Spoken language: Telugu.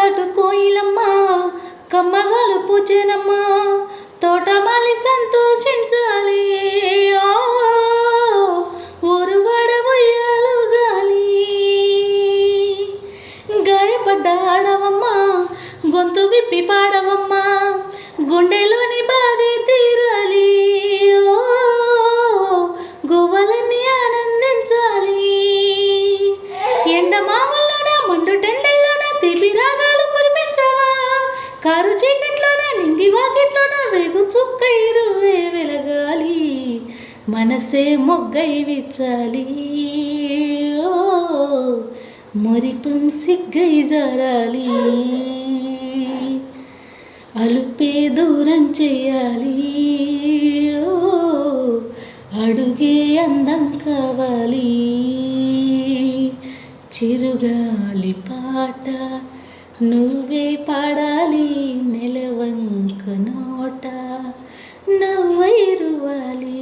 చాటు కోయిలమ్మ కమ్మగాలు పూచేనమ్మ తోటమాలి సంతోషించాలి ఊరు వడబోయాలు గాలి గాయపడ్డ ఆడవమ్మ గొంతు విప్పి పాడవమ్మ గుండెలోని బాధే తీరాలి గువ్వలన్నీ ఆనందించాలి ఎండమామల్లోన మండు టెండల్లోన తీపి రాగాలు కురిపించవా కారు చీకట్లోన నింగి వాకిట్లోన వేగు చుక్కై రువ్వే వెలగాలి మనసే మొగ్గై విచ్చాలి మురిపం సిగ్గై జారాలి అలుపే దూరం చేయాలి అడుగే అందం కావాలి చిరుగాలి పాట నువ్వే పాడాలి నెలవంక నోట నవ్వై రువాలి